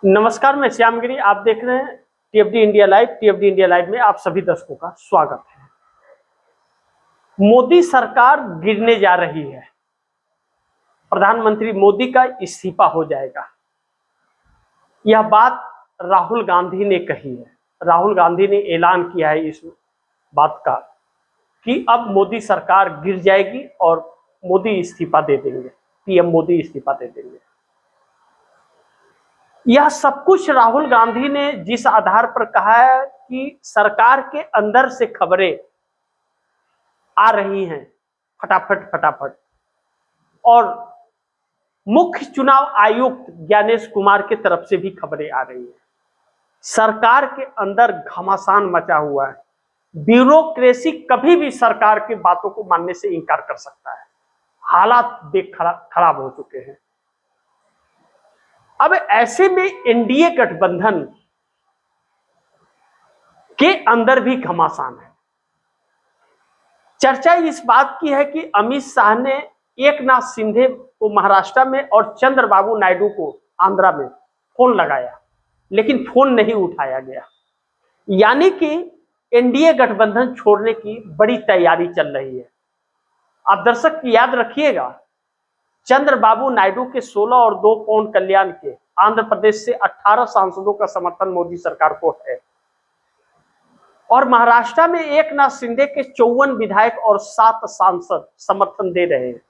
नमस्कार, मैं श्यामगिरी। आप देख रहे हैं टीएफडी इंडिया लाइव। टीएफडी इंडिया लाइव में आप सभी दर्शकों का स्वागत है। मोदी सरकार गिरने जा रही है। प्रधानमंत्री मोदी का इस्तीफा हो जाएगा। यह बात राहुल गांधी ने कही है। राहुल गांधी ने ऐलान किया है इस बात का कि अब मोदी सरकार गिर जाएगी और मोदी इस्तीफा दे देंगे, पीएम मोदी इस्तीफा दे देंगे। यह सब कुछ राहुल गांधी ने जिस आधार पर कहा है कि सरकार के अंदर से खबरें आ रही हैं फटाफट और मुख्य चुनाव आयुक्त ज्ञानेश कुमार के तरफ से भी खबरें आ रही हैं। सरकार के अंदर घमासान मचा हुआ है। ब्यूरोक्रेसी कभी भी सरकार की बातों को मानने से इनकार कर सकता है। हालात देख खराब हो चुके हैं। अब ऐसे में एनडीए गठबंधन के अंदर भी घमासान है। चर्चा इस बात की है कि अमित शाह ने एकनाथ शिंदे को महाराष्ट्र में और चंद्रबाबू नायडू को आंध्रा में फोन लगाया, लेकिन फोन नहीं उठाया गया। यानी कि एनडीए गठबंधन छोड़ने की बड़ी तैयारी चल रही है। आप दर्शक याद रखिएगा, चंद्रबाबू नायडू के 16 और 2 पवन कल्याण के आंध्र प्रदेश से 18 सांसदों का समर्थन मोदी सरकार को है और महाराष्ट्र में एकनाथ शिंदे के 54 विधायक और 7 सांसद समर्थन दे रहे हैं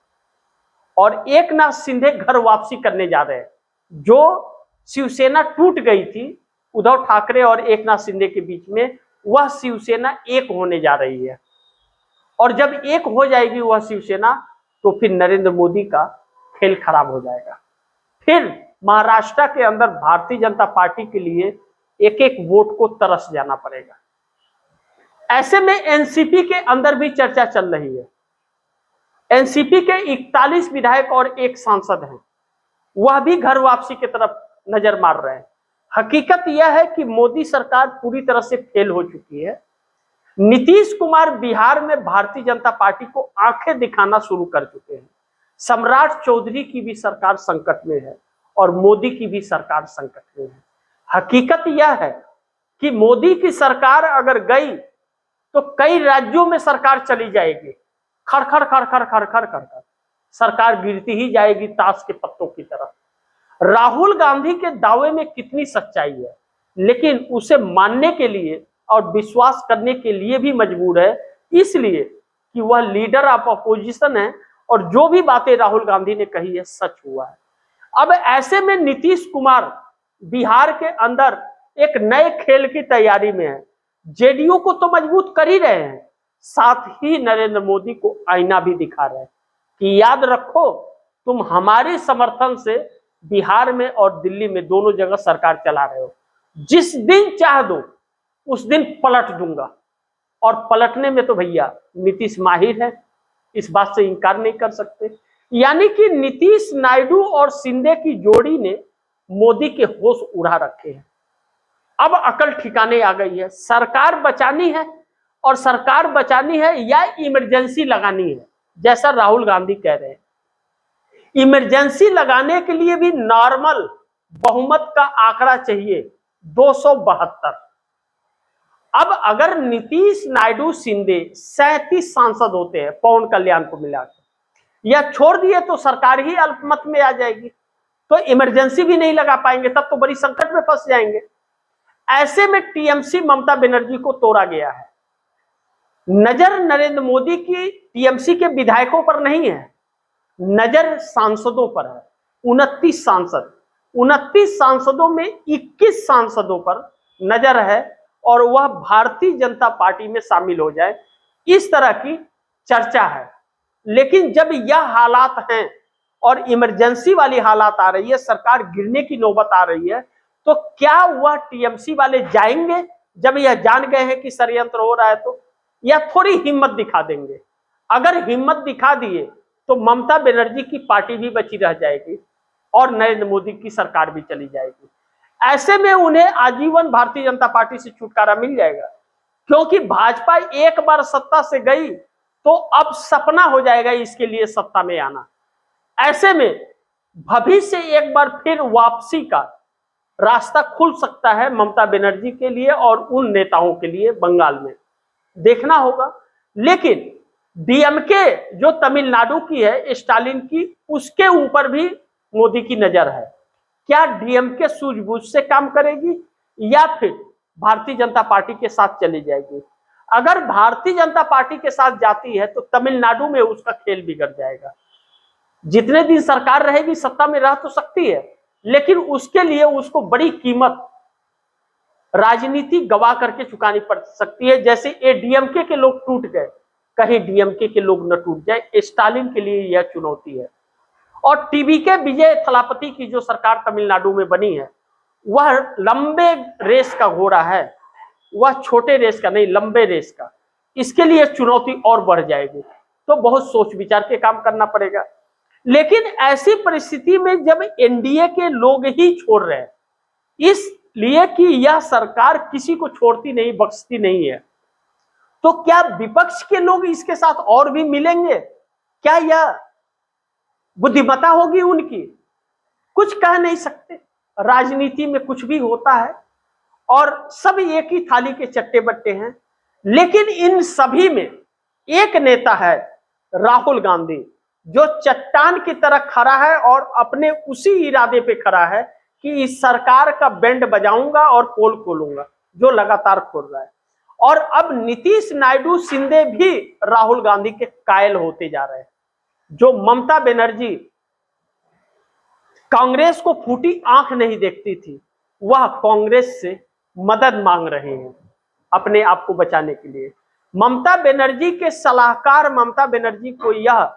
और एकनाथ शिंदे घर वापसी करने जा रहे हैं। जो शिवसेना टूट गई थी उद्धव ठाकरे और एकनाथ शिंदे के बीच में, वह शिवसेना एक होने जा रही है और जब एक हो जाएगी वह शिवसेना, तो फिर नरेंद्र मोदी का खेल खराब हो जाएगा। फिर महाराष्ट्र के अंदर भारतीय जनता पार्टी के लिए एक एक वोट को तरस जाना पड़ेगा। ऐसे में एनसीपी के अंदर भी चर्चा चल रही है। एनसीपी के 41 विधायक और 1 सांसद हैं, वह भी घर वापसी की तरफ नजर मार रहे हैं। हकीकत यह है कि मोदी सरकार पूरी तरह से फेल हो चुकी है। नीतीश कुमार बिहार में भारतीय जनता पार्टी को आंखें दिखाना शुरू कर चुके हैं। सम्राट चौधरी की भी सरकार संकट में है और मोदी की भी सरकार संकट में है। हकीकत यह है कि मोदी की सरकार अगर गई तो कई राज्यों में सरकार चली जाएगी। खड़खड़ खड़खड़ खड़खड़ खड़खड़ सरकार गिरती ही जाएगी ताश के पत्तों की तरह। राहुल गांधी के दावे में कितनी सच्चाई है, लेकिन उसे मानने के लिए और विश्वास करने के लिए भी मजबूर है, इसलिए कि वह लीडर ऑफ अपोजिशन है और जो भी बातें राहुल गांधी ने कही है सच हुआ है। अब ऐसे में नीतीश कुमार बिहार के अंदर एक नए खेल की तैयारी में है। जेडीयू को तो मजबूत कर ही रहे हैं, साथ ही नरेंद्र मोदी को आईना भी दिखा रहे हैं कि याद रखो, तुम हमारे समर्थन से बिहार में और दिल्ली में दोनों जगह सरकार चला रहे हो। जिस दिन चाह दो उस दिन पलट दूंगा। और पलटने में तो भैया नीतीश माहिर है, इस बात से इनकार नहीं कर सकते। यानी कि नीतीश, नायडू और शिंदे की जोड़ी ने मोदी के होश उड़ा रखे हैं। अब अकल ठिकाने आ गई है। सरकार बचानी है और सरकार बचानी है या इमरजेंसी लगानी है, जैसा राहुल गांधी कह रहे हैं। इमरजेंसी लगाने के लिए भी नॉर्मल बहुमत का आंकड़ा चाहिए, 272। अब अगर नीतीश, नायडू, शिंदे 37 सांसद होते हैं पवन कल्याण को मिलाकर, या छोड़ दिए तो सरकार ही अल्पमत में आ जाएगी, तो इमरजेंसी भी नहीं लगा पाएंगे, तब तो बड़ी संकट में फंस जाएंगे। ऐसे में टीएमसी ममता बनर्जी को तोड़ा गया है। नजर नरेंद्र मोदी की टीएमसी के विधायकों पर नहीं है, नजर सांसदों पर है। 29 सांसद, 29 सांसदों में 21 सांसदों पर नजर है और वह भारतीय जनता पार्टी में शामिल हो जाए, इस तरह की चर्चा है। लेकिन जब यह हालात हैं और इमरजेंसी वाली हालात आ रही है, सरकार गिरने की नौबत आ रही है, तो क्या वह टीएमसी वाले जाएंगे जब यह जान गए हैं कि षड्यंत्र हो रहा है, तो या थोड़ी हिम्मत दिखा देंगे? अगर हिम्मत दिखा दिए तो ममता बनर्जी की पार्टी भी बची रह जाएगी और नरेंद्र मोदी की सरकार भी चली जाएगी। ऐसे में उन्हें आजीवन भारतीय जनता पार्टी से छुटकारा मिल जाएगा, क्योंकि भाजपा एक बार सत्ता से गई तो अब सपना हो जाएगा इसके लिए सत्ता में आना। ऐसे में भविष्य एक बार फिर वापसी का रास्ता खुल सकता है ममता बनर्जी के लिए और उन नेताओं के लिए बंगाल में, देखना होगा। लेकिन डीएमके जो तमिलनाडु की है स्टालिन की, उसके ऊपर भी मोदी की नजर है। क्या डीएमके सूझबूझ से काम करेगी या फिर भारतीय जनता पार्टी के साथ चली जाएगी? अगर भारतीय जनता पार्टी के साथ जाती है तो तमिलनाडु में उसका खेल बिगड़ जाएगा। जितने दिन सरकार रहेगी सत्ता में रह तो सकती है, लेकिन उसके लिए उसको बड़ी कीमत राजनीति गवा करके चुकानी पड़ सकती है। जैसे ये डीएमके के लोग टूट गए, कहीं डीएमके के लोग न टूट जाए, स्टालिन के लिए यह चुनौती है। और टीवीके विजय थलापति की जो सरकार तमिलनाडु में बनी है वह लंबे रेस का घोड़ा है, वह छोटे रेस का नहीं, लंबे रेस का। इसके लिए चुनौती और बढ़ जाएगी, तो बहुत सोच विचार के काम करना पड़ेगा। लेकिन ऐसी परिस्थिति में जब एनडीए के लोग ही छोड़ रहे हैं, इसलिए कि यह सरकार किसी को छोड़ती नहीं, बख्शती नहीं है, तो क्या विपक्ष के लोग इसके साथ और भी मिलेंगे? क्या यह बुद्धिमत्ता होगी उनकी? कुछ कह नहीं सकते, राजनीति में कुछ भी होता है और सब एक ही थाली के चट्टे बट्टे हैं। लेकिन इन सभी में एक नेता है, राहुल गांधी, जो चट्टान की तरह खड़ा है और अपने उसी इरादे पे खड़ा है कि इस सरकार का बैंड बजाऊंगा और पोल खोलूंगा, जो लगातार खोल रहा है। और अब नीतीश नायडू शिंदे भी राहुल गांधी के कायल होते जा रहे हैं। जो ममता बनर्जी कांग्रेस को फूटी आंख नहीं देखती थी, वह कांग्रेस से मदद मांग रहे हैं अपने आप को बचाने के लिए। ममता बनर्जी के सलाहकार ममता बनर्जी को यह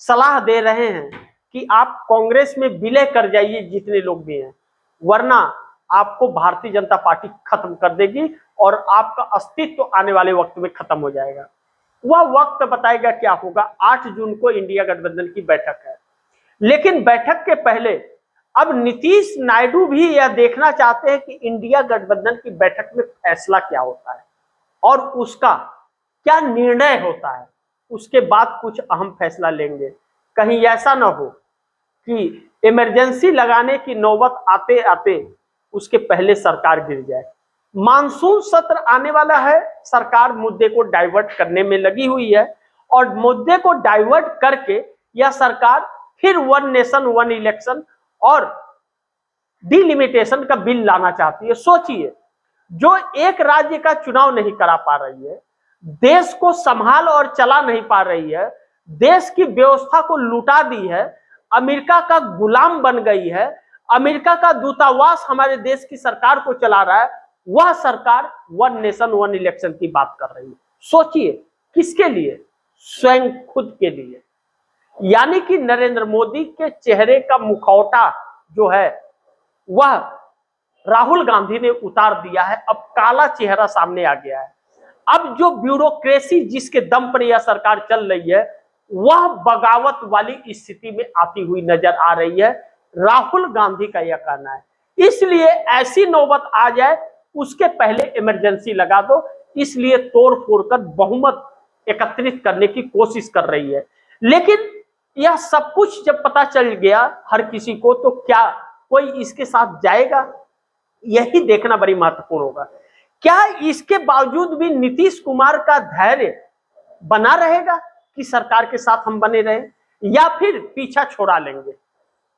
सलाह दे रहे हैं कि आप कांग्रेस में विलय कर जाइए जितने लोग भी हैं, वरना आपको भारतीय जनता पार्टी खत्म कर देगी और आपका अस्तित्व आने वाले वक्त में खत्म हो जाएगा। वह वक्त बताएगा क्या होगा। 8 जून को इंडिया गठबंधन की बैठक है, लेकिन बैठक के पहले अब नीतीश नायडू भी यह देखना चाहते हैं कि इंडिया गठबंधन की बैठक में फैसला क्या होता है और उसका क्या निर्णय होता है। उसके बाद कुछ अहम फैसला लेंगे। कहीं ऐसा ना हो कि इमरजेंसी लगाने की नौबत आते आते उसके पहले सरकार गिर जाए। मानसून सत्र आने वाला है, सरकार मुद्दे को डाइवर्ट करने में लगी हुई है और मुद्दे को डाइवर्ट करके यह सरकार फिर वन नेशन वन इलेक्शन और डिलिमिटेशन का बिल लाना चाहती है। सोचिए, जो एक राज्य का चुनाव नहीं करा पा रही है, देश को संभाल और चला नहीं पा रही है, देश की व्यवस्था को लुटा दी है, अमेरिका का गुलाम बन गई है, अमेरिका का दूतावास हमारे देश की सरकार को चला रहा है, वह सरकार वन नेशन वन इलेक्शन की बात कर रही है। सोचिए, किसके लिए? स्वयं खुद के लिए। यानी कि नरेंद्र मोदी के चेहरे का मुखौटा जो है वह राहुल गांधी ने उतार दिया है। अब काला चेहरा सामने आ गया है। अब जो ब्यूरोक्रेसी जिसके दम पर यह सरकार चल रही है वह बगावत वाली स्थिति में आती हुई नजर आ रही है, राहुल गांधी का यह कहना है। इसलिए ऐसी नौबत आ जाए उसके पहले इमरजेंसी लगा दो, इसलिए तोड़ फोड़ कर बहुमत एकत्रित करने की कोशिश कर रही है। लेकिन यह सब कुछ जब पता चल गया हर किसी को, तो क्या कोई इसके साथ जाएगा? यही देखना बड़ी महत्वपूर्ण होगा। क्या इसके बावजूद भी नीतीश कुमार का धैर्य बना रहेगा कि सरकार के साथ हम बने रहे, या फिर पीछा छोड़ा लेंगे?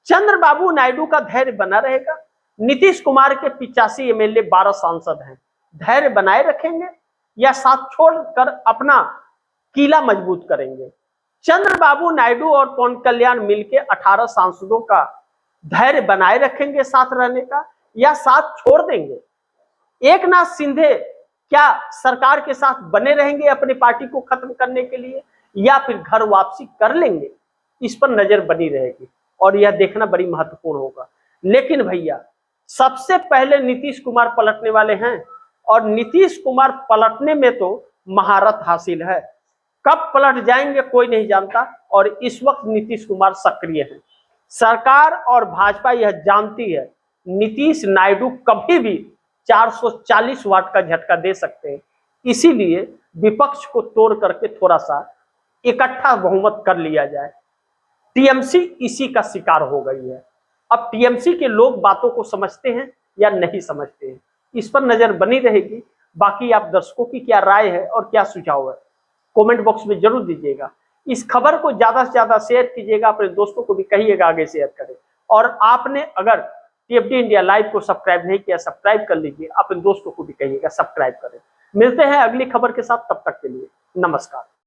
चंद्रबाबू नायडू का धैर्य बना रहेगा। नीतीश कुमार के 85 एमएलए 12 सांसद हैं, धैर्य बनाए रखेंगे या साथ छोड़कर अपना किला मजबूत करेंगे? चंद्रबाबू नायडू और पवन कल्याण मिलकर 18 सांसदों का धैर्य बनाए रखेंगे साथ रहने का, या साथ छोड़ देंगे? एक नाथ शिंदे क्या सरकार के साथ बने रहेंगे अपनी पार्टी को खत्म करने के लिए, या फिर घर वापसी कर लेंगे? इस पर नजर बनी रहेगी और यह देखना बड़ी महत्वपूर्ण होगा। लेकिन भैया, सबसे पहले नीतीश कुमार पलटने वाले हैं और नीतीश कुमार पलटने में तो महारत हासिल है। कब पलट जाएंगे कोई नहीं जानता, और इस वक्त नीतीश कुमार सक्रिय है। सरकार और भाजपा यह जानती है नीतीश नायडू कभी भी 440 वाट का झटका दे सकते हैं, इसीलिए विपक्ष को तोड़ करके थोड़ा सा इकट्ठा बहुमत कर लिया जाए। टीएमसी इसी का शिकार हो गई है। अब टीएमसी के लोग बातों को समझते हैं या नहीं समझते हैं, इस पर नजर बनी रहेगी। बाकी आप दर्शकों की क्या राय है और क्या सुझाव है, कमेंट बॉक्स में जरूर दीजिएगा। इस खबर को ज्यादा से ज्यादा शेयर कीजिएगा, अपने दोस्तों को भी कहिएगा आगे शेयर करें। और आपने अगर टीएफडी इंडिया लाइव को सब्सक्राइब नहीं किया, सब्सक्राइब कर लीजिए, अपने दोस्तों को भी कहिएगा सब्सक्राइब करें। मिलते हैं अगली खबर के साथ, तब तक के लिए नमस्कार।